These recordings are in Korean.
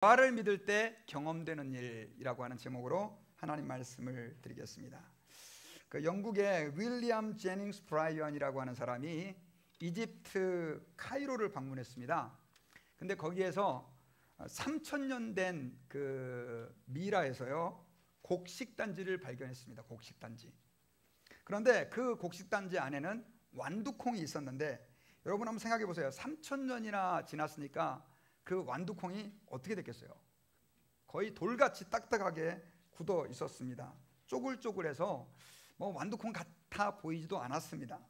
부활을 믿을 때 경험되는 일이라고 하는 제목으로 하나님 말씀을 드리겠습니다. 그 영국의 윌리엄 제닝스 브라이언이라고 하는 사람이 이집트 카이로를 방문했습니다. 근데 거기에서 3000년 된 그 미라에서요 곡식단지를 발견했습니다. 곡식단지. 그런데 그 곡식단지 안에는 완두콩이 있었는데, 여러분 한번 생각해 보세요. 3000년이나 지났으니까 그 완두콩이 어떻게 됐겠어요? 거의 돌같이 딱딱하게 굳어 있었습니다. 쪼글쪼글해서 뭐 완두콩 같아 보이지도 않았습니다.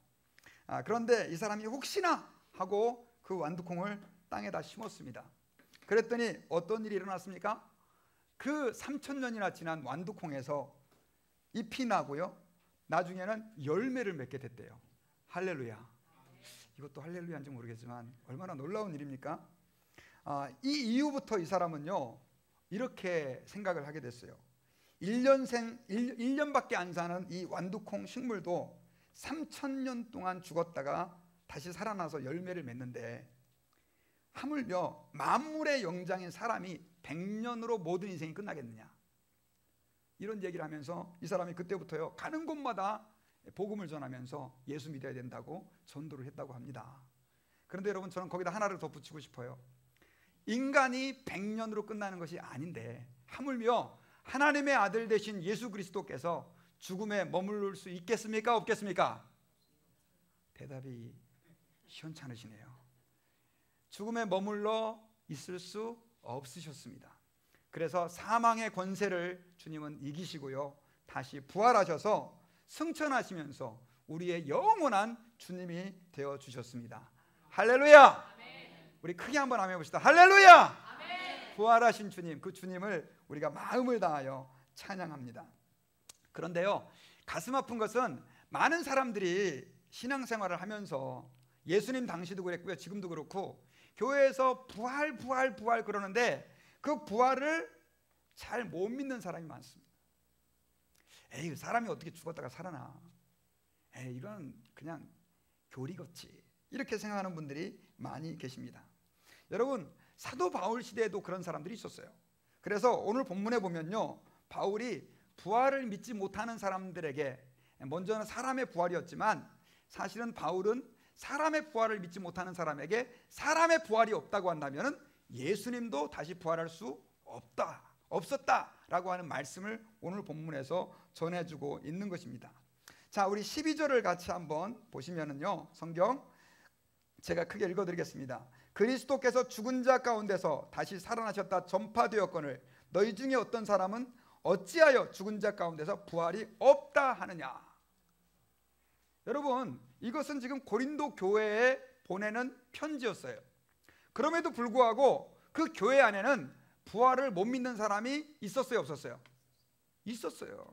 그런데 이 사람이 혹시나 하고 그 완두콩을 땅에다 심었습니다. 그랬더니 어떤 일이 일어났습니까? 그 3000년이나 지난 완두콩에서 잎이 나고요, 나중에는 열매를 맺게 됐대요. 할렐루야. 이것도 할렐루야인지 모르겠지만 얼마나 놀라운 일입니까? 이 이후부터 이 사람은요 이렇게 생각을 하게 됐어요. 1년밖에 안 사는 이 완두콩 식물도 3000년 동안 죽었다가 다시 살아나서 열매를 맺는데, 하물며 만물의 영장인 사람이 100년으로 모든 인생이 끝나겠느냐, 이런 얘기를 하면서 이 사람이 그때부터요 가는 곳마다 복음을 전하면서 예수 믿어야 된다고 전도를 했다고 합니다. 그런데 여러분, 저는 거기다 하나를 덧붙이고 싶어요. 인간이 100년으로 끝나는 것이 아닌데, 하물며 하나님의 아들 되신 예수 그리스도께서 죽음에 머무를 수 있겠습니까? 없겠습니까? 대답이 시원찮으시네요. 죽음에 머물러 있을 수 없으셨습니다. 그래서 사망의 권세를 주님은 이기시고요 다시 부활하셔서 승천하시면서 우리의 영원한 주님이 되어주셨습니다. 할렐루야. 우리 크게 한번 아멘 해봅시다. 할렐루야. 아멘. 부활하신 주님, 그 주님을 우리가 마음을 다하여 찬양합니다. 그런데요, 가슴 아픈 것은 많은 사람들이 신앙생활을 하면서, 예수님 당시도 그랬고요 지금도 그렇고, 교회에서 부활 그러는데 그 부활을 잘 못 믿는 사람이 많습니다. 에이, 사람이 어떻게 죽었다가 살아나, 에이, 이건 그냥 교리같이, 이렇게 생각하는 분들이 많이 계십니다. 여러분, 사도 바울 시대에도 그런 사람들이 있었어요. 그래서 오늘 본문에 보면요, 바울이 부활을 믿지 못하는 사람들에게, 먼저는 사람의 부활이었지만 사실은 바울은 사람의 부활을 믿지 못하는 사람에게 사람의 부활이 없다고 한다면 예수님도 다시 부활할 수 없었다라고 하는 말씀을 오늘 본문에서 전해주고 있는 것입니다. 자, 우리 12절을 같이 한번 보시면은요, 성경 제가 크게 읽어드리겠습니다. 그리스도께서 죽은 자 가운데서 다시 살아나셨다 전파되었거늘 너희 중에 어떤 사람은 어찌하여 죽은 자 가운데서 부활이 없다 하느냐. 여러분, 이것은 지금 고린도 교회에 보내는 편지였어요. 그럼에도 불구하고 그 교회 안에는 부활을 못 믿는 사람이 있었어요, 없었어요? 있었어요.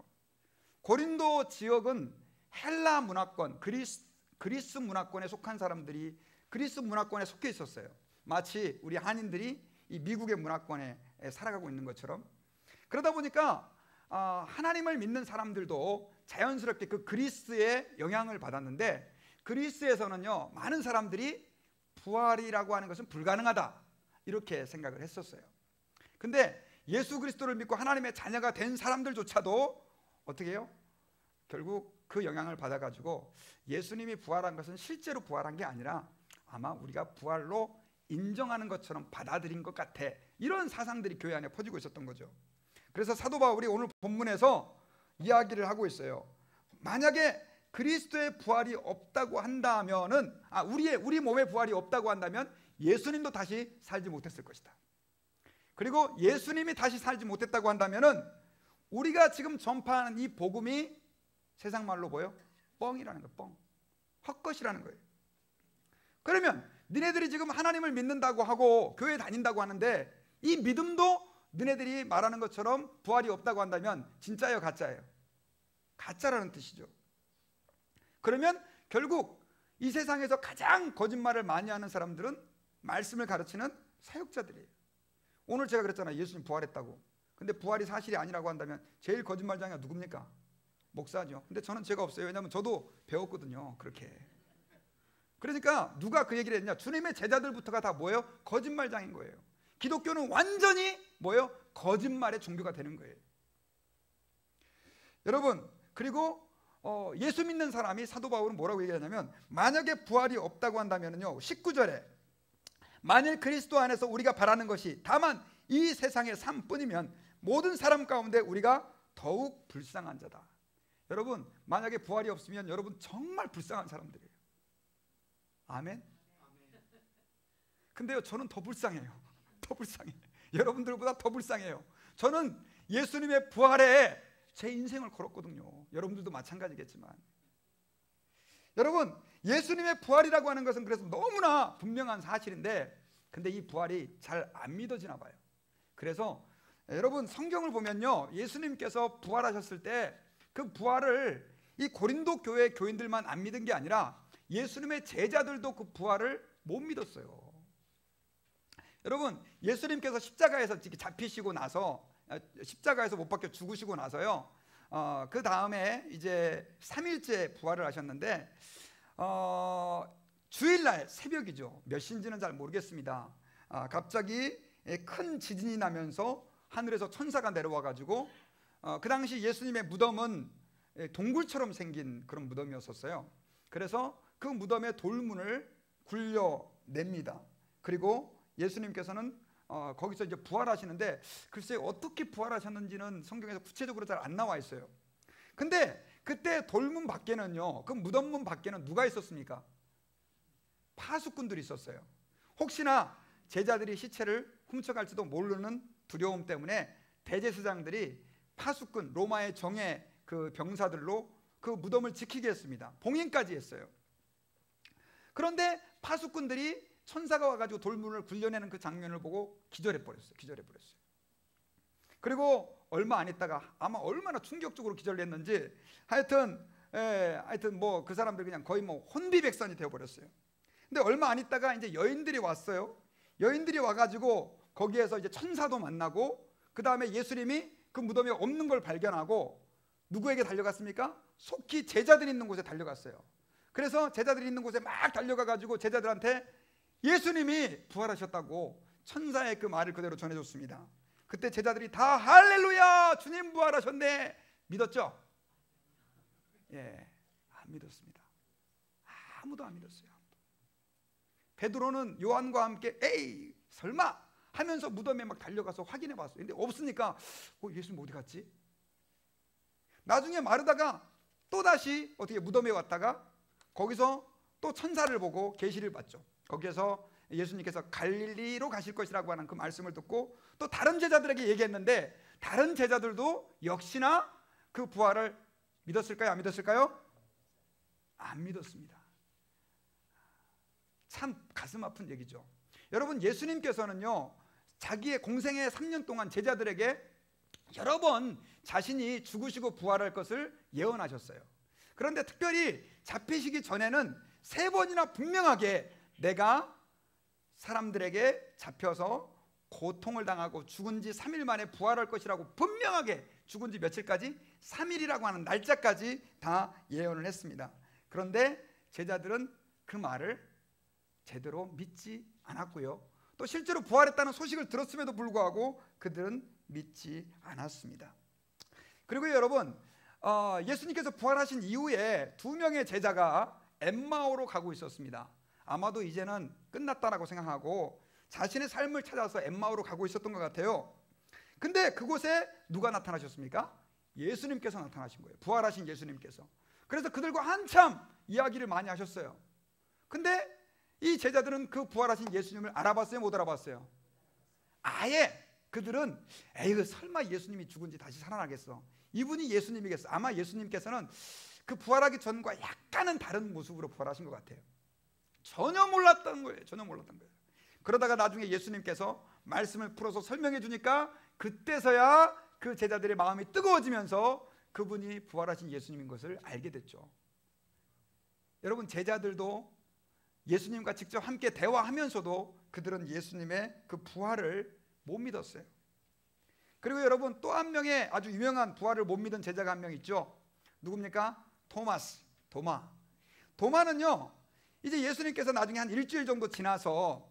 고린도 지역은 헬라 문화권, 그리스 문화권에 속한 사람들이 그리스 문화권에 속해 있었어요. 마치 우리 한인들이 이 미국의 문화권에 살아가고 있는 것처럼. 그러다 보니까 하나님을 믿는 사람들도 자연스럽게 그 그리스의 영향을 받았는데, 그리스에서는요 많은 사람들이 부활이라고 하는 것은 불가능하다 이렇게 생각을 했었어요. 근데 예수 그리스도를 믿고 하나님의 자녀가 된 사람들조차도 어떻게 해요? 결국 그 영향을 받아가지고 예수님이 부활한 것은 실제로 부활한 게 아니라 아마 우리가 부활로 인정하는 것처럼 받아들인 것 같아, 이런 사상들이 교회 안에 퍼지고 있었던 거죠. 그래서 사도 바울이 오늘 본문에서 이야기를 하고 있어요. 만약에 그리스도의 부활이 없다고 한다면은, 우리 몸의 부활이 없다고 한다면 예수님도 다시 살지 못했을 것이다. 그리고 예수님이 다시 살지 못했다고 한다면은 우리가 지금 전파하는 이 복음이 세상 말로 뭐예요? 뻥이라는 거예요. 뻥. 헛것이라는 거예요. 그러면 너네들이 지금 하나님을 믿는다고 하고 교회 다닌다고 하는데 이 믿음도 너네들이 말하는 것처럼 부활이 없다고 한다면 진짜예요, 가짜예요? 가짜라는 뜻이죠. 그러면 결국 이 세상에서 가장 거짓말을 많이 하는 사람들은 말씀을 가르치는 사역자들이에요. 오늘 제가 그랬잖아요, 예수님 부활했다고. 근데 부활이 사실이 아니라고 한다면 제일 거짓말장이가 누굽니까? 목사죠. 근데 저는 죄가 없어요. 왜냐하면 저도 배웠거든요, 그렇게. 그러니까 누가 그 얘기를 했냐, 주님의 제자들부터가 다 뭐예요? 거짓말장인 거예요. 기독교는 완전히 뭐예요? 거짓말의 종교가 되는 거예요. 여러분, 그리고 예수 믿는 사람이, 사도 바울은 뭐라고 얘기하냐면, 만약에 부활이 없다고 한다면요, 19절에 만일 그리스도 안에서 우리가 바라는 것이 다만 이 세상의 삶뿐이면 모든 사람 가운데 우리가 더욱 불쌍한 자다. 여러분, 만약에 부활이 없으면 여러분 정말 불쌍한 사람들이에요. 아멘. 근데요, 저는 더 불쌍해요. 더 불쌍해. 여러분들보다 더 불쌍해요. 저는 예수님의 부활에 제 인생을 걸었거든요. 여러분들도 마찬가지겠지만, 여러분, 예수님의 부활이라고 하는 것은 그래서 너무나 분명한 사실인데, 근데 이 부활이 잘 안 믿어지나 봐요. 그래서 여러분, 성경을 보면요, 예수님께서 부활하셨을 때 그 부활을 이 고린도 교회 교인들만 안 믿은 게 아니라 예수님의 제자들도 그 부활을 못 믿었어요. 여러분, 예수님께서 십자가에서 잡히시고 나서, 십자가에서 못 박혀 죽으시고 나서요, 그 다음에 이제 3일째 부활을 하셨는데, 주일날 새벽이죠. 몇 시인지는 잘 모르겠습니다. 갑자기 큰 지진이 나면서 하늘에서 천사가 내려와 가지고, 그 당시 예수님의 무덤은 동굴처럼 생긴 그런 무덤이었었어요. 그래서 그 무덤의 돌문을 굴려냅니다. 그리고 예수님께서는 거기서 이제 부활하시는데, 글쎄 어떻게 부활하셨는지는 성경에서 구체적으로 잘 안 나와 있어요. 근데 그때 돌문 밖에는요, 그 무덤문 밖에는 누가 있었습니까? 파수꾼들이 있었어요. 혹시나 제자들이 시체를 훔쳐갈지도 모르는 두려움 때문에 대제사장들이 파수꾼, 로마의 정예 그 병사들로 그 무덤을 지키게 했습니다. 봉인까지 했어요. 그런데 파수꾼들이 천사가 와가지고 돌문을 굴려내는 그 장면을 보고 기절해 버렸어요. 그리고 얼마 안 있다가, 아마 얼마나 충격적으로 기절했는지, 하여튼 뭐 그 사람들 그냥 거의 뭐 혼비백산이 되어버렸어요. 근데 얼마 안 있다가 이제 여인들이 왔어요. 여인들이 와가지고 거기에서 이제 천사도 만나고, 그 다음에 예수님이 그 무덤에 없는 걸 발견하고 누구에게 달려갔습니까? 속히 제자들이 있는 곳에 달려갔어요. 그래서 제자들이 있는 곳에 막 달려가가지고 제자들한테 예수님이 부활하셨다고 천사의 그 말을 그대로 전해줬습니다. 그때 제자들이 다 할렐루야, 주님 부활하셨네, 믿었죠? 예, 안 믿었습니다. 아무도 안 믿었어요. 베드로는 요한과 함께 에이 설마 하면서 무덤에 막 달려가서 확인해 봤어요. 근데 없으니까 예수님 어디 갔지? 나중에 마르다가 또다시 어떻게 무덤에 왔다가 거기서 또 천사를 보고 계시를 봤죠. 거기에서 예수님께서 갈릴리로 가실 것이라고 하는 그 말씀을 듣고 또 다른 제자들에게 얘기했는데, 다른 제자들도 역시나 그 부활을 믿었을까요? 안 믿었을까요? 안 믿었습니다. 참 가슴 아픈 얘기죠. 여러분, 예수님께서는요, 자기의 공생의 3년 동안 제자들에게 여러 번 자신이 죽으시고 부활할 것을 예언하셨어요. 그런데 특별히 잡히시기 전에는 3번이나 분명하게 내가 사람들에게 잡혀서 고통을 당하고 죽은 지 3일 만에 부활할 것이라고 분명하게, 죽은 지 며칠까지? 3일이라고 하는 날짜까지 다 예언을 했습니다. 그런데 제자들은 그 말을 제대로 믿지 않았고요, 또 실제로 부활했다는 소식을 들었음에도 불구하고 그들은 믿지 않았습니다. 그리고 여러분, 예수님께서 부활하신 이후에 2명의 제자가 엠마오로 가고 있었습니다. 아마도 이제는 끝났다라고 생각하고 자신의 삶을 찾아서 엠마오로 가고 있었던 것 같아요. 근데 그곳에 누가 나타나셨습니까? 예수님께서 나타나신 거예요. 부활하신 예수님께서. 그래서 그들과 한참 이야기를 많이 하셨어요. 근데 이 제자들은 그 부활하신 예수님을 알아봤어요? 못 알아봤어요? 아예 그들은 에이 설마 예수님이 죽은 지 다시 살아나겠어, 이분이 예수님이겠어. 아마 예수님께서는 그 부활하기 전과 약간은 다른 모습으로 부활하신 것 같아요. 전혀 몰랐던 거예요. 그러다가 나중에 예수님께서 말씀을 풀어서 설명해 주니까 그때서야 그 제자들의 마음이 뜨거워지면서 그분이 부활하신 예수님인 것을 알게 됐죠. 여러분, 제자들도 예수님과 직접 함께 대화하면서도 그들은 예수님의 그 부활을 못 믿었어요. 그리고 여러분, 또 한 명의 아주 유명한 부활을 못 믿은 제자가 한 명 있죠. 누굽니까? 도마는요, 이제 예수님께서 나중에 한 일주일 정도 지나서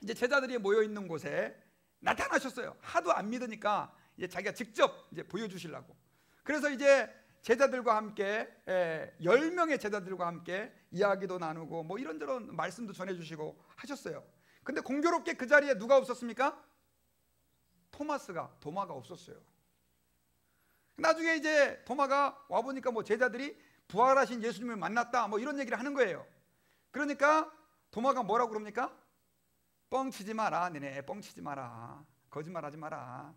이제 제자들이 모여 있는 곳에 나타나셨어요. 하도 안 믿으니까 이제 자기가 직접 이제 보여주시려고. 그래서 이제 제자들과 함께 10명의 제자들과 함께 이야기도 나누고 뭐 이런저런 말씀도 전해주시고 하셨어요. 근데 공교롭게 그 자리에 누가 없었습니까? 도마가 없었어요. 나중에 이제 도마가 와보니까 뭐 제자들이 부활하신 예수님을 만났다 뭐 이런 얘기를 하는 거예요. 그러니까 도마가 뭐라고 그럽니까? 뻥치지 마라. 너네 뻥치지 마라. 거짓말하지 마라.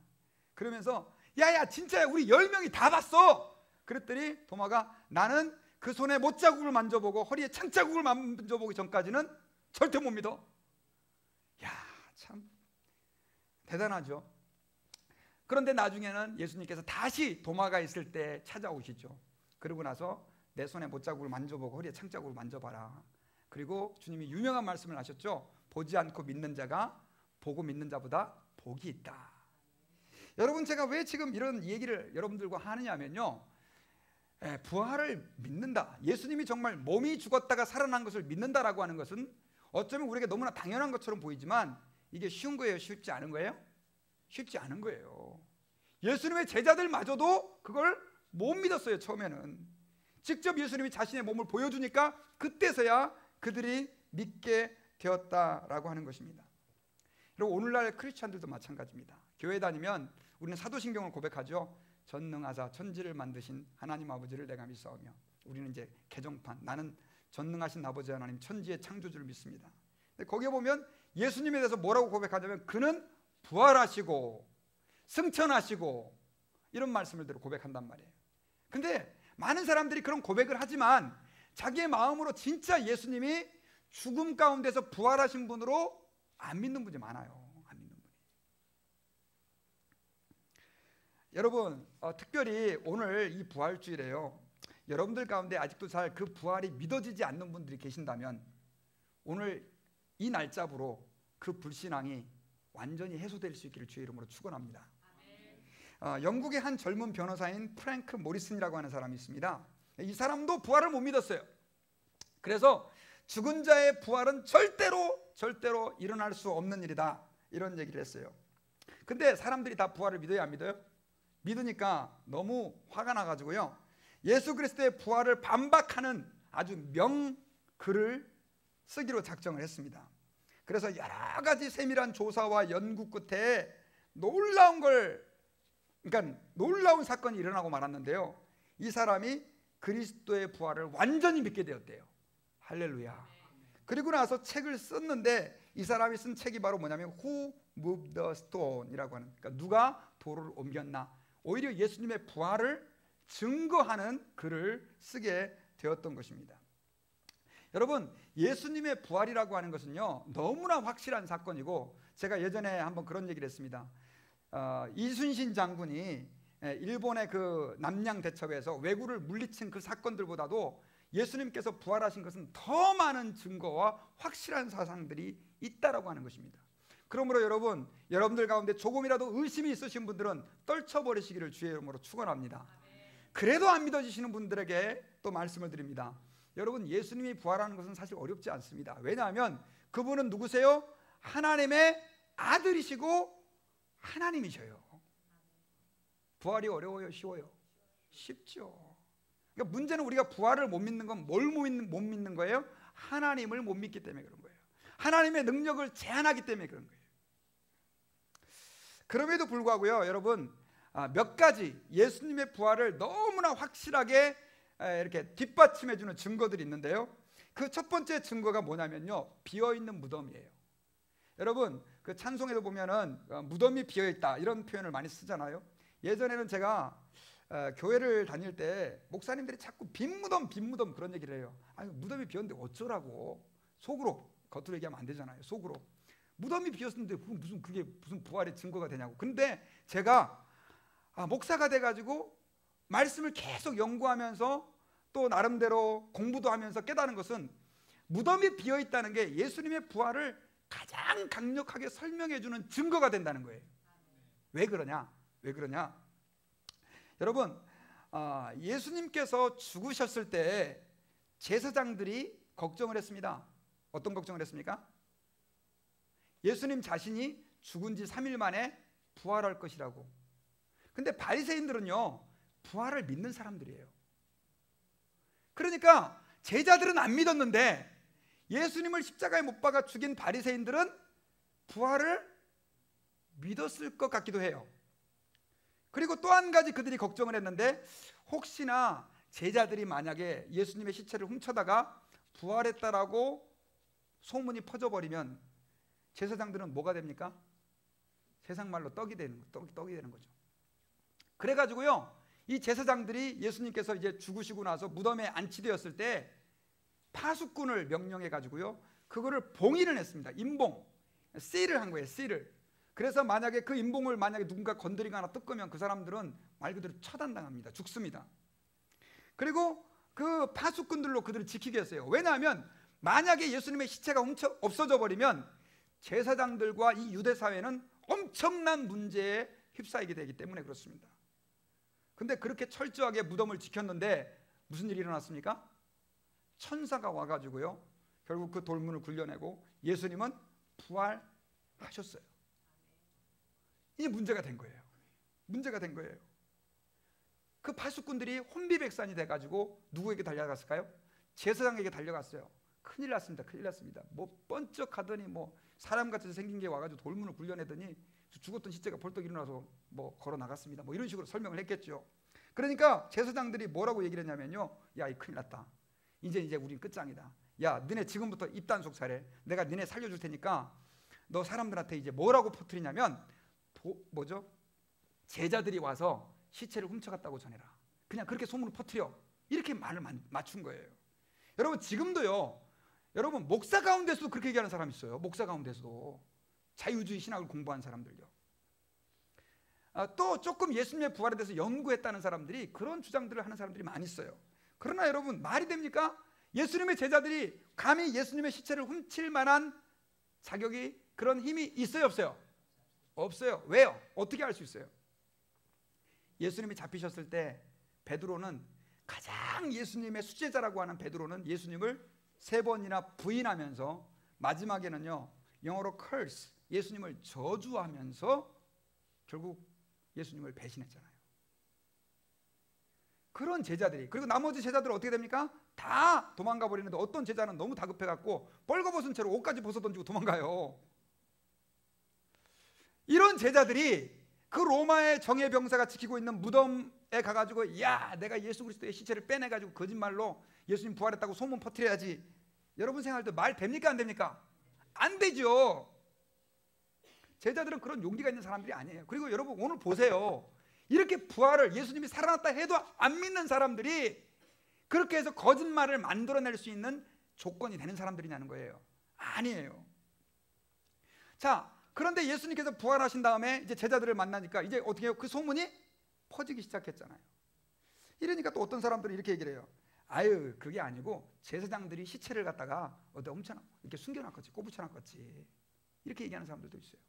그러면서 야야 진짜야 우리 10명이 다 봤어. 그랬더니 도마가 나는 그 손에 못자국을 만져보고 허리에 창자국을 만져보기 전까지는 절대 못 믿어. 야, 참 대단하죠. 그런데 나중에는 예수님께서 다시 도마가 있을 때 찾아오시죠. 그러고 나서 내 손에 못자국을 만져보고 허리에 창자국을 만져봐라. 그리고 주님이 유명한 말씀을 하셨죠. 보지 않고 믿는 자가 보고 믿는 자보다 복이 있다. 여러분 제가 왜 지금 이런 얘기를 여러분들과 하느냐면요, 부활을 믿는다, 예수님이 정말 몸이 죽었다가 살아난 것을 믿는다라고 하는 것은 어쩌면 우리에게 너무나 당연한 것처럼 보이지만 이게 쉬운 거예요? 쉽지 않은 거예요? 쉽지 않은 거예요. 예수님의 제자들마저도 그걸 못 믿었어요. 처음에는 직접 예수님이 자신의 몸을 보여주니까 그때서야 그들이 믿게 되었다라고 하는 것입니다. 그리고 오늘날 크리스찬들도 마찬가지입니다. 교회 다니면 우리는 사도신경을 고백하죠. 전능하사 천지를 만드신 하나님 아버지를 내가 믿사오며, 우리는 이제 개정판 나는 전능하신 아버지 하나님 천지의 창조주를 믿습니다. 근데 거기에 보면 예수님에 대해서 뭐라고 고백하냐면 그는 부활하시고 승천하시고 이런 말씀을 들어 고백한단 말이에요. 근데 많은 사람들이 그런 고백을 하지만 자기의 마음으로 진짜 예수님이 죽음 가운데서 부활하신 분으로 안 믿는 분이 많아요. 안 믿는 분이. 여러분 특별히 오늘 이 부활주일에요, 여러분들 가운데 아직도 잘 그 부활이 믿어지지 않는 분들이 계신다면 오늘 이 날짜부로 그 불신앙이 완전히 해소될 수 있기를 주의 이름으로 축원합니다. 영국의 한 젊은 변호사인 프랭크 모리슨이라고 하는 사람이 있습니다. 이 사람도 부활을 못 믿었어요. 그래서 죽은 자의 부활은 절대로 일어날 수 없는 일이다, 이런 얘기를 했어요. 근데 사람들이 다 부활을 믿어요, 안 믿어요? 믿으니까 너무 화가 나가지고요, 예수 그리스도의 부활을 반박하는 아주 명글을 쓰기로 작정을 했습니다. 그래서 여러 가지 세밀한 조사와 연구 끝에 놀라운 사건이 일어나고 말았는데요, 이 사람이 그리스도의 부활을 완전히 믿게 되었대요. 할렐루야. 그리고 나서 책을 썼는데 이 사람이 쓴 책이 바로 뭐냐면 Who Moved the Stone이라고 하는, 그러니까 누가 돌을 옮겼나, 오히려 예수님의 부활을 증거하는 글을 쓰게 되었던 것입니다. 여러분 예수님의 부활이라고 하는 것은요 너무나 확실한 사건이고, 제가 예전에 한번 그런 얘기를 했습니다. 이순신 장군이 일본의 그 남양 대첩에서 왜구를 물리친 그 사건들보다도 예수님께서 부활하신 것은 더 많은 증거와 확실한 사상들이 있다라고 하는 것입니다. 그러므로 여러분들 가운데 조금이라도 의심이 있으신 분들은 떨쳐버리시기를 주의 이름으로 축원합니다. 그래도 안 믿어지시는 분들에게 또 말씀을 드립니다. 여러분 예수님이 부활하는 것은 사실 어렵지 않습니다. 왜냐하면 그분은 누구세요? 하나님의 아들이시고 하나님이셔요. 부활이 어려워요, 쉬워요? 쉽죠. 그러니까 문제는 우리가 부활을 못 믿는 건 뭘 못 믿는 거예요? 하나님을 못 믿기 때문에 그런 거예요. 하나님의 능력을 제한하기 때문에 그런 거예요. 그럼에도 불구하고요 여러분, 몇 가지 예수님의 부활을 너무나 확실하게 이렇게 뒷받침해주는 증거들이 있는데요, 그 첫 번째 증거가 뭐냐면요, 비어있는 무덤이에요. 여러분 그 찬송에도 보면은 무덤이 비어있다 이런 표현을 많이 쓰잖아요. 예전에는 제가 교회를 다닐 때 목사님들이 자꾸 빈 무덤 그런 얘기를 해요. 아니 무덤이 비었는데 어쩌라고, 속으로, 겉으로 얘기하면 안 되잖아요. 속으로 무덤이 비었는데 그게 무슨 부활의 증거가 되냐고. 근데 제가 목사가 돼가지고 말씀을 계속 연구하면서 또 나름대로 공부도 하면서 깨달은 것은 무덤이 비어있다는 게 예수님의 부활을 가장 강력하게 설명해주는 증거가 된다는 거예요. 왜 그러냐? 여러분 예수님께서 죽으셨을 때 제사장들이 걱정을 했습니다. 어떤 걱정을 했습니까? 예수님 자신이 죽은 지 3일 만에 부활할 것이라고. 근데 바리새인들은요, 부활을 믿는 사람들이에요. 그러니까 제자들은 안 믿었는데 예수님을 십자가에 못 박아 죽인 바리새인들은 부활을 믿었을 것 같기도 해요. 그리고 또 한 가지 그들이 걱정을 했는데, 혹시나 제자들이 만약에 예수님의 시체를 훔쳐다가 부활했다라고 소문이 퍼져버리면 제사장들은 뭐가 됩니까? 세상 말로 떡이 되는 거죠. 그래가지고요, 이 제사장들이 예수님께서 이제 죽으시고 나서 무덤에 안치되었을 때 파수꾼을 명령해 가지고요, 그거를 봉인을 했습니다. 임봉, 씨를 한 거예요. 씨를. 그래서 만약에 그 임봉을 만약에 누군가 건드리거나 뜯으면 그 사람들은 말 그대로 처단당합니다. 죽습니다. 그리고 그 파수꾼들로 그들을 지키게 했어요. 왜냐하면 만약에 예수님의 시체가 없어져 버리면 제사장들과 이 유대 사회는 엄청난 문제에 휩싸이게 되기 때문에 그렇습니다. 근데 그렇게 철저하게 무덤을 지켰는데 무슨 일이 일어났습니까? 천사가 와가지고요, 결국 그 돌문을 굴려내고 예수님은 부활하셨어요. 이게 문제가 된 거예요. 문제가 된 거예요. 그 파수꾼들이 혼비백산이 돼가지고 누구에게 달려갔을까요? 제사장에게 달려갔어요. 큰일 났습니다. 큰일 났습니다. 뭐 번쩍하더니 뭐 사람같이 생긴 게 와가지고 돌문을 굴려내더니 죽었던 시체가 벌떡 일어나서 뭐 걸어 나갔습니다. 뭐 이런 식으로 설명을 했겠죠. 그러니까 제사장들이 뭐라고 얘기를 했냐면요, 야, 이 큰일 났다. 이제 우린 끝장이다. 야, 너네 지금부터 입단속 사래. 내가 너네 살려줄 테니까 너 사람들한테 이제 뭐라고 퍼뜨리냐면, 뭐죠? 제자들이 와서 시체를 훔쳐갔다고 전해라. 그냥 그렇게 소문을 퍼뜨려. 이렇게 말을 맞춘 거예요. 여러분, 지금도요, 여러분 목사 가운데서도 그렇게 얘기하는 사람이 있어요. 목사 가운데서도 자유주의 신학을 공부한 사람들요. 또 조금 예수님의 부활에 대해서 연구했다는 사람들이 그런 주장들을 하는 사람들이 많이 있어요. 그러나 여러분, 말이 됩니까? 예수님의 제자들이 감히 예수님의 시체를 훔칠 만한 자격이, 그런 힘이 있어요, 없어요? 없어요. 왜요? 어떻게 알 수 있어요? 예수님이 잡히셨을 때 베드로는, 가장 예수님의 수제자라고 하는 베드로는 예수님을 3번이나 부인하면서 마지막에는요, 영어로 curse, 예수님을 저주하면서 결국 예수님을 배신했잖아요. 그런 제자들이, 그리고 나머지 제자들은 어떻게 됩니까? 다 도망가 버리는데 어떤 제자는 너무 다급해갖고 벌거벗은 채로 옷까지 벗어던지고 도망가요. 이런 제자들이 그 로마의 정예병사가 지키고 있는 무덤에 가가지고, 야, 내가 예수 그리스도의 시체를 빼내가지고 거짓말로 예수님 부활했다고 소문 퍼뜨려야지. 여러분 생각할 때 말 됩니까, 안 됩니까? 안 되죠. 제자들은 그런 용기가 있는 사람들이 아니에요. 그리고 여러분 오늘 보세요. 이렇게 부활을, 예수님이 살아났다 해도 안 믿는 사람들이 그렇게 해서 거짓말을 만들어낼 수 있는 조건이 되는 사람들이냐는 거예요. 아니에요. 자, 그런데 예수님께서 부활하신 다음에 이제 제자들을 만나니까 이제 어떻게 해요? 그 소문이 퍼지기 시작했잖아요. 이러니까 또 어떤 사람들이 이렇게 얘기를 해요. 아유, 그게 아니고 제사장들이 시체를 갖다가 어디다 이렇게 숨겨놨겠지, 꼬부쳐놨겠지, 이렇게 얘기하는 사람들도 있어요.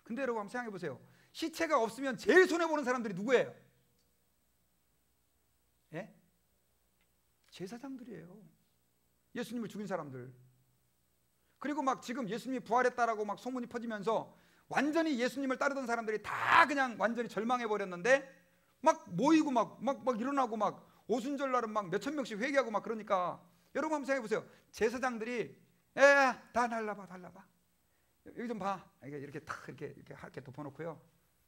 근데 여러분 한번 생각해 보세요. 시체가 없으면 제일 손해보는 사람들이 누구예요? 예? 제사장들이에요. 예수님을 죽인 사람들. 그리고 막 지금 예수님이 부활했다라고 막 소문이 퍼지면서 완전히 예수님을 따르던 사람들이 다 그냥 완전히 절망해 버렸는데, 막 모이고 막 일어나고 막 오순절날은 막 몇천 명씩 회개하고 막 그러니까, 여러분 한번 생각해 보세요. 제사장들이 다 달라봐. 여기 좀 봐. 이렇게 탁 이렇게 덮어놓고요.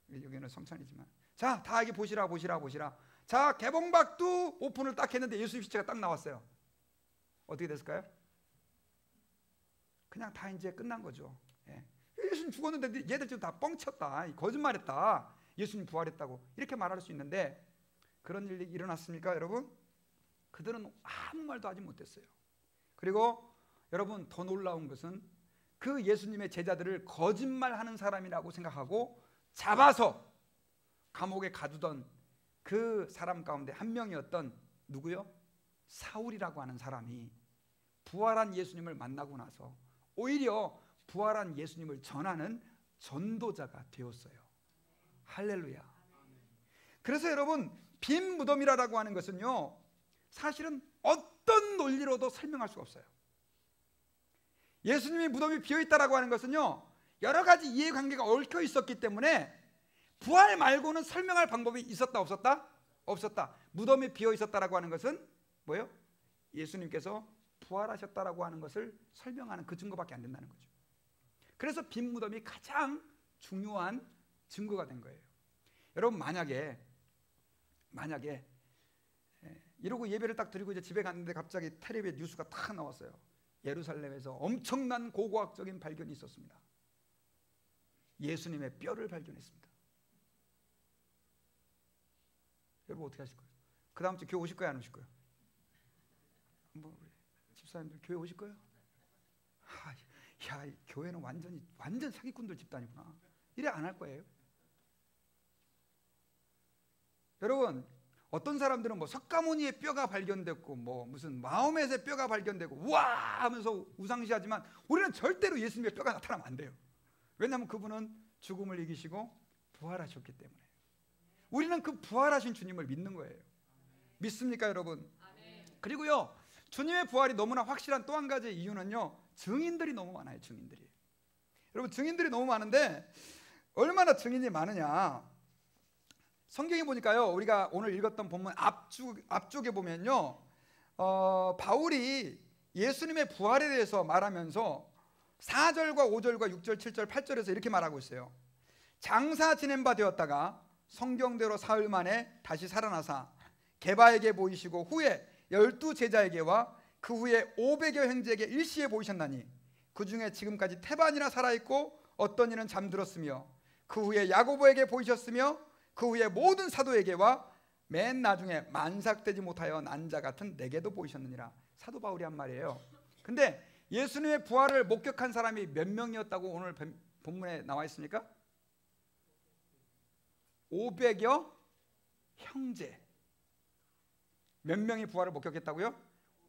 여기는 성찬이지만, 자, 다 여기 보시라. 자, 개봉박두 오픈을 딱 했는데 예수님 시체가 딱 나왔어요. 어떻게 됐을까요? 그냥 다 이제 끝난 거죠. 예. 예수님 죽었는데 얘들 지금 다 뻥쳤다, 거짓말했다, 예수님 부활했다고 이렇게 말할 수 있는데, 그런 일이 일어났습니까, 여러분? 그들은 아무 말도 하지 못했어요. 그리고 여러분, 더 놀라운 것은 그 예수님의 제자들을 거짓말하는 사람이라고 생각하고 잡아서 감옥에 가두던 그 사람 가운데 한 명이었던, 누구요? 사울이라고 하는 사람이 부활한 예수님을 만나고 나서 오히려 부활한 예수님을 전하는 전도자가 되었어요. 할렐루야. 그래서 여러분, 빈 무덤이라고 하는 것은요, 사실은 어떤 논리로도 설명할 수가 없어요. 예수님이 무덤이 비어있다라고 하는 것은요, 여러 가지 이해관계가 얽혀 있었기 때문에 부활 말고는 설명할 방법이 있었다 없었다? 없었다. 무덤이 비어 있었다라고 하는 것은 뭐예요? 예수님께서 부활하셨다라고 하는 것을 설명하는 그 증거밖에 안 된다는 거죠. 그래서 빈 무덤이 가장 중요한 증거가 된 거예요. 여러분 만약에 이러고 예배를 딱 드리고 이제 집에 갔는데 갑자기 텔레비에 뉴스가 탁 나왔어요. 예루살렘에서 엄청난 고고학적인 발견이 있었습니다. 예수님의 뼈를 발견했습니다. 여러분 어떻게 하실 거예요? 그 다음 주 교회 오실 거예요, 안 오실 거예요? 뭐 우리 집사님들 교회 오실 거예요? 야, 교회는 완전 사기꾼들 집단이구나. 이래 안 할 거예요. 여러분 어떤 사람들은 뭐 석가모니의 뼈가 발견됐고 뭐 무슨 마호멧의 뼈가 발견되고 우와 하면서 우상시하지만 우리는 절대로 예수님의 뼈가 나타나면 안 돼요. 왜냐하면 그분은 죽음을 이기시고 부활하셨기 때문에. 우리는 그 부활하신 주님을 믿는 거예요. 믿습니까 여러분? 그리고요 주님의 부활이 너무나 확실한 또 한 가지 이유는요, 증인들이 너무 많아요. 증인들이. 여러분 증인들이 너무 많은데 얼마나 증인이 많으냐, 성경에 보니까요, 우리가 오늘 읽었던 본문 앞쪽에 보면요, 바울이 예수님의 부활에 대해서 말하면서 4절과 5절과 6절 7절 8절에서 이렇게 말하고 있어요. 장사 지낸 바 되었다가 성경대로 사흘 만에 다시 살아나사 게바에게 보이시고 후에 12제자에게와 그 후에 500여 형제에게 일시에 보이셨나니 그 중에 지금까지 태반이나 살아있고 어떤 이는 잠들었으며 그 후에 야고보에게 보이셨으며 그 후에 모든 사도에게와 맨 나중에 만삭되지 못하여 난 자 같은 내게도 보이셨느니라. 사도 바울이 한 말이에요. 근데 예수님의 부활을 목격한 사람이 몇 명이었다고 오늘 본문에 나와 있습니까? 500여 형제. 몇 명이 부활을 목격했다고요?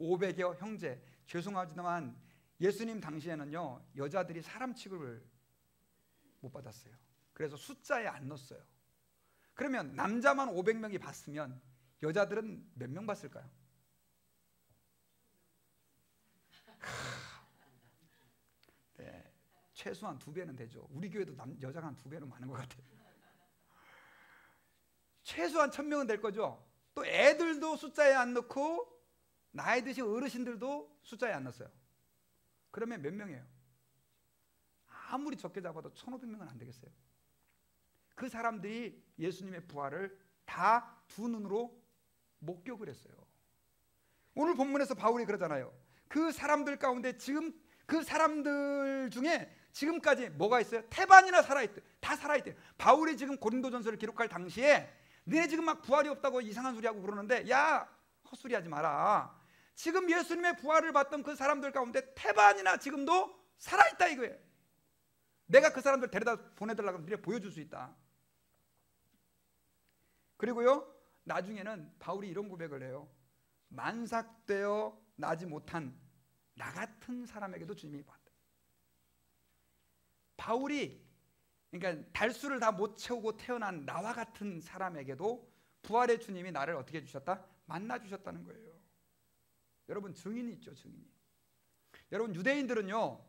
500여 형제. 죄송하지만 예수님 당시에는요, 여자들이 사람 취급을 못 받았어요. 그래서 숫자에 안 넣었어요. 그러면 남자만 500명이 봤으면 여자들은 몇 명 봤을까요? 네, 최소한 2배는 되죠. 우리 교회도 여자가 한 2배는 많은 것 같아요. 최소한 1000명은 될 거죠. 또 애들도 숫자에 안 넣고 나이 드신 어르신들도 숫자에 안 넣었어요. 그러면 몇 명이에요? 아무리 적게 잡아도 1500명은 안 되겠어요. 그 사람들이 예수님의 부활을 다 두 눈으로 목격을 했어요. 오늘 본문에서 바울이 그러잖아요. 그 사람들 가운데 지금 그 사람들 중에 지금까지 뭐가 있어요? 태반이나 살아있대. 다 살아있대. 바울이 지금 고린도전서를 기록할 당시에 너네 지금 막 부활이 없다고 이상한 소리하고 그러는데, 야 헛소리 하지 마라. 지금 예수님의 부활을 봤던 그 사람들 가운데 태반이나 지금도 살아있다 이거예요. 내가 그 사람들 데려다 보내달라고 하면 너네 보여줄 수 있다. 그리고요, 나중에는 바울이 이런 고백을 해요. 만삭되어 나지 못한 나 같은 사람에게도 주님이 봤다. 바울이 그러니까 달수를 다 못 채우고 태어난 나와 같은 사람에게도 부활의 주님이 나를 어떻게 해주셨다? 만나주셨다는 거예요. 여러분 증인이 있죠. 증인이. 여러분 유대인들은요,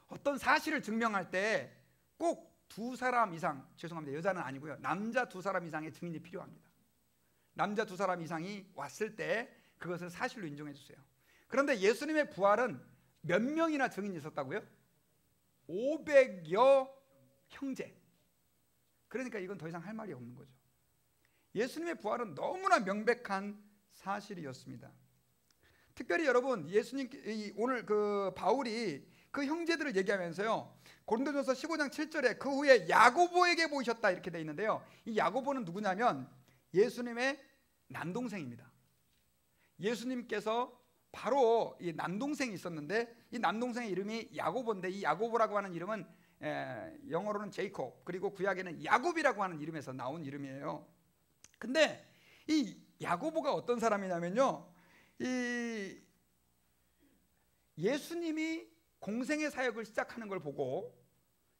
어떤 사실을 증명할 때 꼭 2사람 이상, 죄송합니다, 여자는 아니고요, 남자 2사람 이상의 증인이 필요합니다. 남자 2사람 이상이 왔을 때 그것을 사실로 인정해 주세요. 그런데 예수님의 부활은 몇 명이나 증인이 있었다고요? 500여 형제. 그러니까 이건 더 이상 할 말이 없는 거죠. 예수님의 부활은 너무나 명백한 사실이었습니다. 특별히 여러분, 예수님 오늘 그 바울이 그 형제들을 얘기하면서요, 고린도전서 15장 7절에 그 후에 야고보에게 보이셨다 이렇게 돼 있는데요, 이 야고보는 누구냐면 예수님의 남동생입니다. 예수님께서 바로 이 남동생이 있었는데 이 남동생의 이름이 야고보인데, 이 야고보라고 하는 이름은 영어로는 제이콥, 그리고 구약에는 야곱이라고 하는 이름에서 나온 이름이에요. 근데 이 야고보가 어떤 사람이냐면요, 이 예수님이 공생의 사역을 시작하는 걸 보고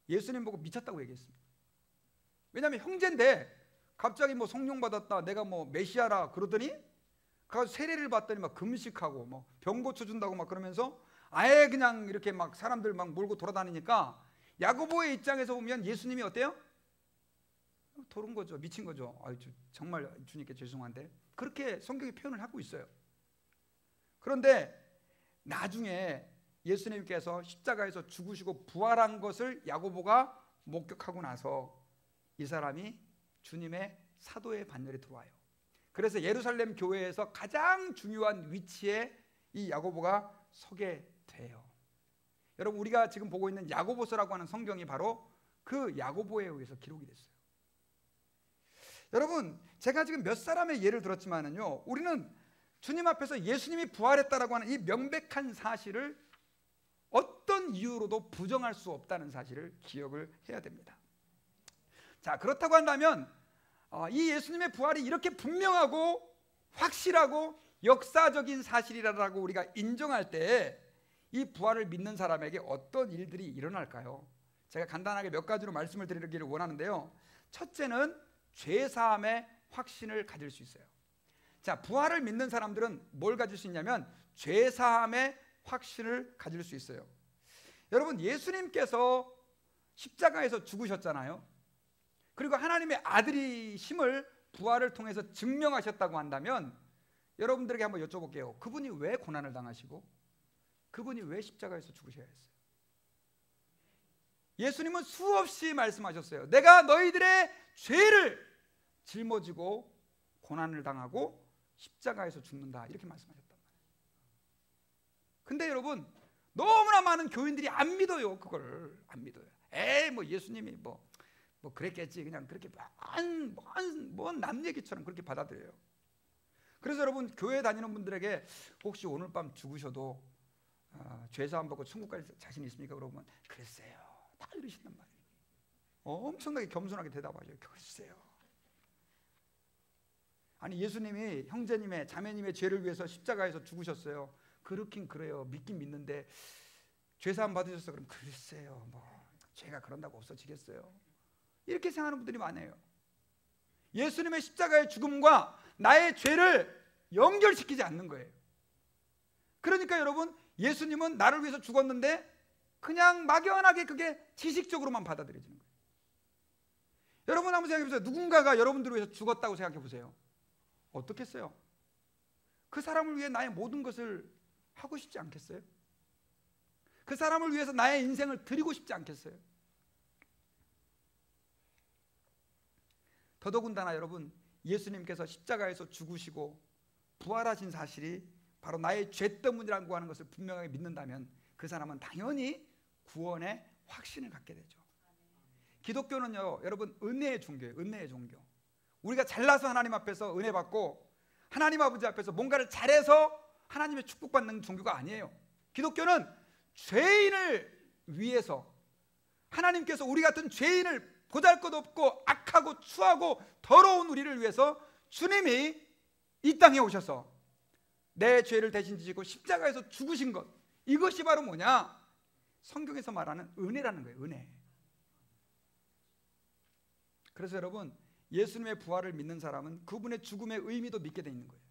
예수님 보고 미쳤다고 얘기했습니다. 왜냐하면 형제인데 갑자기 뭐 성령 받았다, 내가 뭐 메시아라 그러더니 가서 세례를 받더니 막 금식하고 뭐 병 고쳐준다고 막 그러면서 아예 그냥 이렇게 막 사람들 막 몰고 돌아다니니까 야고보의 입장에서 보면 예수님이 어때요? 도른 거죠. 미친 거죠. 정말 주님께 죄송한데 그렇게 성경이 표현을 하고 있어요. 그런데 나중에 예수님께서 십자가에서 죽으시고 부활한 것을 야고보가 목격하고 나서 이 사람이 주님의 사도의 반열에 들어와요. 그래서 예루살렘 교회에서 가장 중요한 위치에 이 야고보가 서게 돼요. 여러분, 우리가 지금 보고 있는 야고보서라고 하는 성경이 바로 그 야고보에 의해서 기록이 됐어요. 여러분, 제가 지금 몇 사람의 예를 들었지만은요, 우리는 주님 앞에서 예수님이 부활했다라고 하는 이 명백한 사실을 어떤 이유로도 부정할 수 없다는 사실을 기억을 해야 됩니다. 자, 그렇다고 한다면 이 예수님의 부활이 이렇게 분명하고 확실하고 역사적인 사실이라고 우리가 인정할 때 이 부활을 믿는 사람에게 어떤 일들이 일어날까요? 제가 간단하게 몇 가지로 말씀을 드리기를 원하는데요. 첫째는 죄사함의 확신을 가질 수 있어요. 자, 부활을 믿는 사람들은 뭘 가질 수 있냐면 죄사함의 확신을 가질 수 있어요. 여러분, 예수님께서 십자가에서 죽으셨잖아요. 그리고 하나님의 아들이심을 부활을 통해서 증명하셨다고 한다면 여러분들에게 한번 여쭤볼게요. 그분이 왜 고난을 당하시고 그분이 왜 십자가에서 죽으셔야 했어요? 예수님은 수없이 말씀하셨어요. 내가 너희들의 죄를 짊어지고 고난을 당하고 십자가에서 죽는다, 이렇게 말씀하셨단 말이에요. 근데 여러분, 너무나 많은 교인들이 안 믿어요. 그걸 안 믿어요. 뭐 예수님이 뭐 그랬겠지, 그냥 그렇게 뭔 남 얘기처럼 그렇게 받아들여요. 그래서 여러분, 교회 다니는 분들에게 혹시 오늘 밤 죽으셔도 죄사함 받고 천국 갈 자신 있습니까? 그러면 글쎄요, 다 이러신단 말이에요. 엄청나게 겸손하게 대답하죠. 글쎄요. 아니, 예수님이 형제님의 자매님의 죄를 위해서 십자가에서 죽으셨어요. 그렇긴 그래요. 믿긴 믿는데 죄사함 받으셨어? 그럼 글쎄요, 죄가 그런다고 없어지겠어요? 이렇게 생각하는 분들이 많아요. 예수님의 십자가의 죽음과 나의 죄를 연결시키지 않는 거예요. 그러니까 여러분, 예수님은 나를 위해서 죽었는데 그냥 막연하게 그게 지식적으로만 받아들여지는 거예요. 여러분, 한번 생각해 보세요. 누군가가 여러분들을 위해서 죽었다고 생각해 보세요. 어떻겠어요? 그 사람을 위해 나의 모든 것을 하고 싶지 않겠어요? 그 사람을 위해서 나의 인생을 드리고 싶지 않겠어요? 더더군다나 여러분, 예수님께서 십자가에서 죽으시고 부활하신 사실이 바로 나의 죄 때문이라고 하는 것을 분명하게 믿는다면 그 사람은 당연히 구원의 확신을 갖게 되죠. 기독교는요, 여러분, 은혜의 종교예요. 은혜의 종교. 우리가 잘나서 하나님 앞에서 은혜 받고 하나님 아버지 앞에서 뭔가를 잘해서 하나님의 축복받는 종교가 아니에요. 기독교는 죄인을 위해서, 하나님께서 우리 같은 죄인을 보잘것없고 악하고 추하고 더러운 우리를 위해서 주님이 이 땅에 오셔서 내 죄를 대신 지시고 십자가에서 죽으신 것, 이것이 바로 뭐냐? 성경에서 말하는 은혜라는 거예요. 은혜. 그래서 여러분, 예수님의 부활을 믿는 사람은 그분의 죽음의 의미도 믿게 돼 있는 거예요.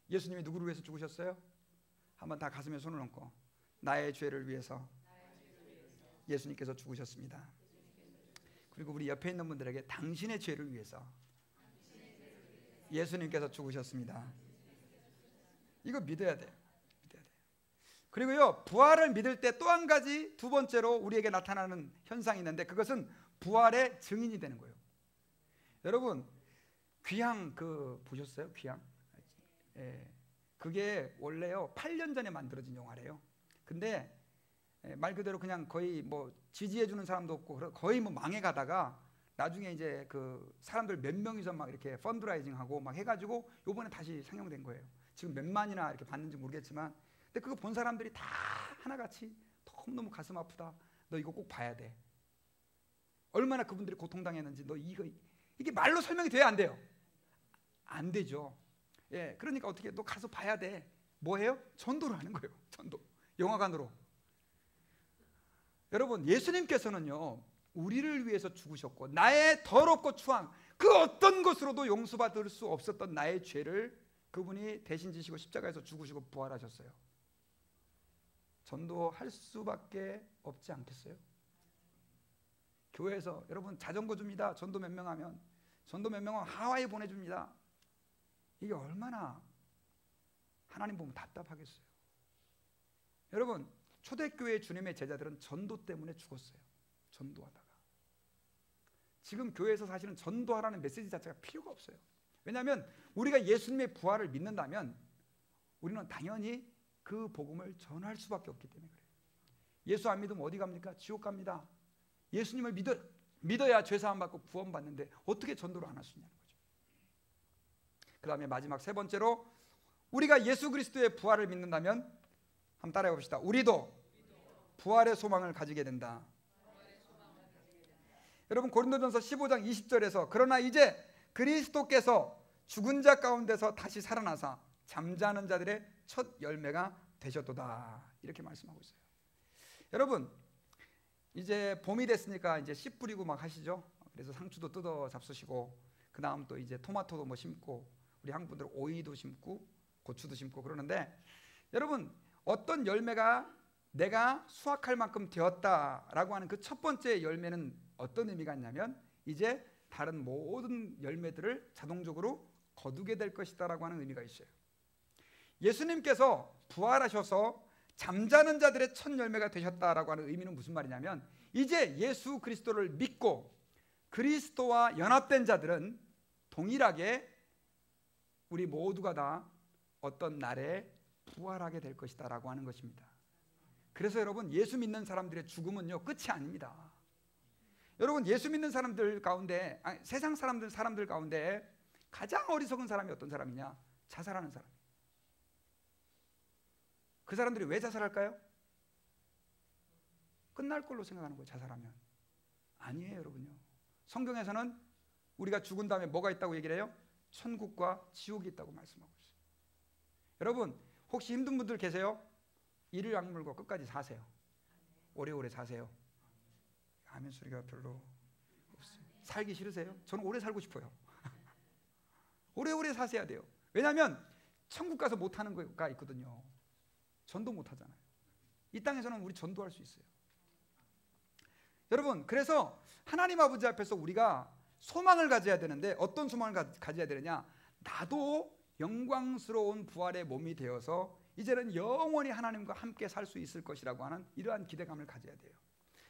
예수님이 누구를 위해서 죽으셨어요? 한번 다 가슴에 손을 얹고, 나의 죄를 위해서 예수님께서 죽으셨습니다. 그리고 우리 옆에 있는 분들에게 당신의 죄를 위해서 예수님께서 죽으셨습니다. 이거 믿어야 돼요. 믿어야 돼요. 그리고요, 부활을 믿을 때 또 한 가지, 두 번째로 우리에게 나타나는 현상이 있는데 그것은 부활의 증인이 되는 거예요. 여러분, 귀향 보셨어요? 귀향? 그게 원래요 8년 전에 만들어진 영화래요. 근데 말 그대로 그냥 거의 지지해주는 사람도 없고 거의 망해가다가 나중에 이제 그 사람들 몇 명이서 막 이렇게 펀드라이징하고 막 해가지고 요번에 다시 상영된 거예요. 지금 몇만이나 이렇게 봤는지 모르겠지만, 근데 그거 본 사람들이 다 하나같이 너무너무 가슴 아프다, 너 이거 꼭 봐야 돼, 얼마나 그분들이 고통당했는지 너 이게 말로 설명이 돼야 안 돼요? 안 되죠. 그러니까 어떻게, 너 가서 봐야 돼. 뭐 해요? 전도를 하는 거예요. 전도. 영화관으로. 여러분, 예수님께서는요 우리를 위해서 죽으셨고 나의 더럽고 추한 그 어떤 것으로도 용서받을 수 없었던 나의 죄를 그분이 대신 지시고 십자가에서 죽으시고 부활하셨어요. 전도할 수밖에 없지 않겠어요? 교회에서 여러분 자전거 줍니다. 전도 몇 명 하면 하와이 보내줍니다. 이게 얼마나 하나님 보면 답답하겠어요. 여러분 초대교회 주님의 제자들은 전도 때문에 죽었어요. 전도하다가. 지금 교회에서 사실은 전도하라는 메시지 자체가 필요가 없어요. 왜냐하면 우리가 예수님의 부활을 믿는다면 우리는 당연히 그 복음을 전할 수밖에 없기 때문에 그래요. 예수 안 믿으면 어디 갑니까? 지옥 갑니다. 예수님을 믿어야 죄사함 받고 구원 받는데 어떻게 전도를 안 할 수 있냐는 거죠. 그 다음에 마지막 세 번째로 우리가 예수 그리스도의 부활을 믿는다면 한번 따라해 봅시다. 우리도 부활의 소망을 가지게 된다. 여러분 고린도전서 15장 20절에서 그러나 이제 그리스도께서 죽은 자 가운데서 다시 살아나사 잠자는 자들의 첫 열매가 되셨도다 이렇게 말씀하고 있어요. 여러분 이제 봄이 됐으니까 이제 씨 뿌리고 막 하시죠. 그래서 상추도 뜯어 잡수시고 그 다음 또 이제 토마토도 뭐 심고 우리 한국 분들 오이도 심고 고추도 심고 그러는데 여러분 어떤 열매가 내가 수확할 만큼 되었다라고 하는 그 첫 번째 열매는 어떤 의미가 있냐면 이제 다른 모든 열매들을 자동적으로 거두게 될 것이다 라고 하는 의미가 있어요. 예수님께서 부활하셔서 잠자는 자들의 첫 열매가 되셨다라고 하는 의미는 무슨 말이냐면 이제 예수 그리스도를 믿고 그리스도와 연합된 자들은 동일하게 우리 모두가 다 어떤 날에 부활하게 될 것이다 라고 하는 것입니다. 그래서 여러분 예수 믿는 사람들의 죽음은요 끝이 아닙니다. 여러분 예수 믿는 사람들 가운데 세상 사람들 가운데 가장 어리석은 사람이 어떤 사람이냐? 자살하는 사람. 그 사람들이 왜 자살할까요? 끝날 걸로 생각하는 거예요. 자살하면. 아니에요 여러분요. 성경에서는 우리가 죽은 다음에 뭐가 있다고 얘기를 해요? 천국과 지옥이 있다고 말씀하고 있어요. 여러분 혹시 힘든 분들 계세요? 이를 악물고 끝까지 사세요. 오래오래 사세요. 아멘 소리가 별로 없어요. 살기 싫으세요? 저는 오래 살고 싶어요. 오래오래 사셔야 돼요. 왜냐하면 천국 가서 못하는 거가 있거든요. 전도 못하잖아요. 이 땅에서는 우리 전도할 수 있어요. 여러분 그래서 하나님 아버지 앞에서 우리가 소망을 가져야 되는데 어떤 소망을 가져야 되느냐? 나도 영광스러운 부활의 몸이 되어서 이제는 영원히 하나님과 함께 살 수 있을 것이라고 하는 이러한 기대감을 가져야 돼요.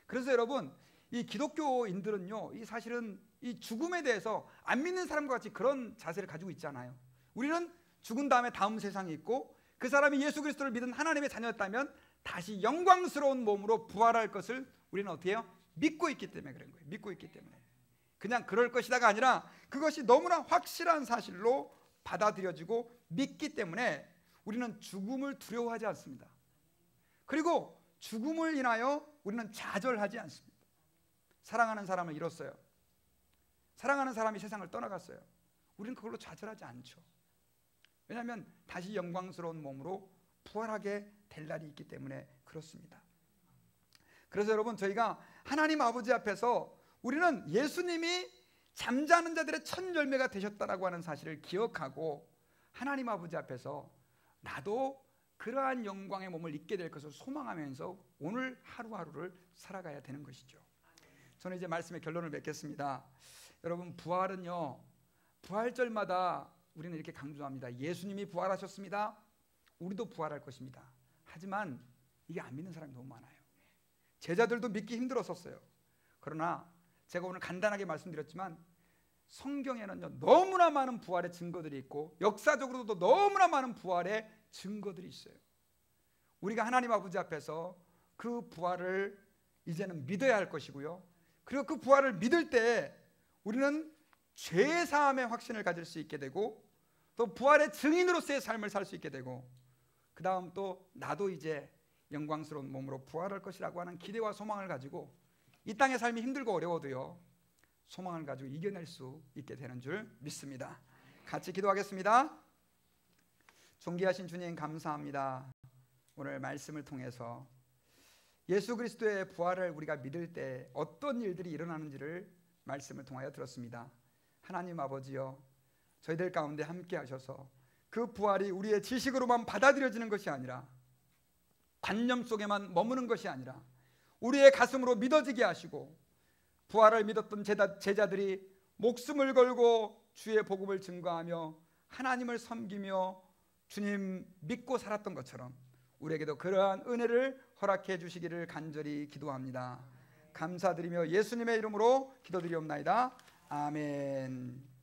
그래서 여러분 이 기독교인들은요 이 사실은 이 죽음에 대해서 안 믿는 사람과 같이 그런 자세를 가지고 있잖아요. 우리는 죽은 다음에 다음 세상이 있고 그 사람이 예수 그리스도를 믿은 하나님의 자녀였다면 다시 영광스러운 몸으로 부활할 것을 우리는 어떻게 해요? 믿고 있기 때문에 그런 거예요. 믿고 있기 때문에 그냥 그럴 것이다가 아니라 그것이 너무나 확실한 사실로 받아들여지고 믿기 때문에 우리는 죽음을 두려워하지 않습니다. 그리고 죽음을 인하여 우리는 좌절하지 않습니다. 사랑하는 사람을 잃었어요. 사랑하는 사람이 세상을 떠나갔어요. 우리는 그걸로 좌절하지 않죠. 왜냐하면 다시 영광스러운 몸으로 부활하게 될 날이 있기 때문에 그렇습니다. 그래서 여러분 저희가 하나님 아버지 앞에서 우리는 예수님이 잠자는 자들의 첫 열매가 되셨다라고 하는 사실을 기억하고 하나님 아버지 앞에서 나도 그러한 영광의 몸을 입게 될 것을 소망하면서 오늘 하루하루를 살아가야 되는 것이죠. 저는 이제 말씀의 결론을 맺겠습니다. 여러분 부활은요 부활절마다 우리는 이렇게 강조합니다. 예수님이 부활하셨습니다. 우리도 부활할 것입니다. 하지만 이게 안 믿는 사람이 너무 많아요. 제자들도 믿기 힘들었었어요. 그러나 제가 오늘 간단하게 말씀드렸지만 성경에는요 너무나 많은 부활의 증거들이 있고 역사적으로도 너무나 많은 부활의 증거들이 있어요. 우리가 하나님 아버지 앞에서 그 부활을 이제는 믿어야 할 것이고요. 그리고 그 부활을 믿을 때 우리는 죄 사함의 확신을 가질 수 있게 되고 또 부활의 증인으로서의 삶을 살 수 있게 되고 그 다음 또 나도 이제 영광스러운 몸으로 부활할 것이라고 하는 기대와 소망을 가지고 이 땅의 삶이 힘들고 어려워도요 소망을 가지고 이겨낼 수 있게 되는 줄 믿습니다. 같이 기도하겠습니다. 존귀하신 주님 감사합니다. 오늘 말씀을 통해서 예수 그리스도의 부활을 우리가 믿을 때 어떤 일들이 일어나는지를 말씀을 통하여 들었습니다. 하나님 아버지여 저희들 가운데 함께 하셔서 그 부활이 우리의 지식으로만 받아들여지는 것이 아니라 관념 속에만 머무는 것이 아니라 우리의 가슴으로 믿어지게 하시고 부활을 믿었던 제자들이 목숨을 걸고 주의 복음을 증거하며 하나님을 섬기며 주님 믿고 살았던 것처럼 우리에게도 그러한 은혜를 허락해 주시기를 간절히 기도합니다. 감사드리며 예수님의 이름으로 기도드리옵나이다. 아멘.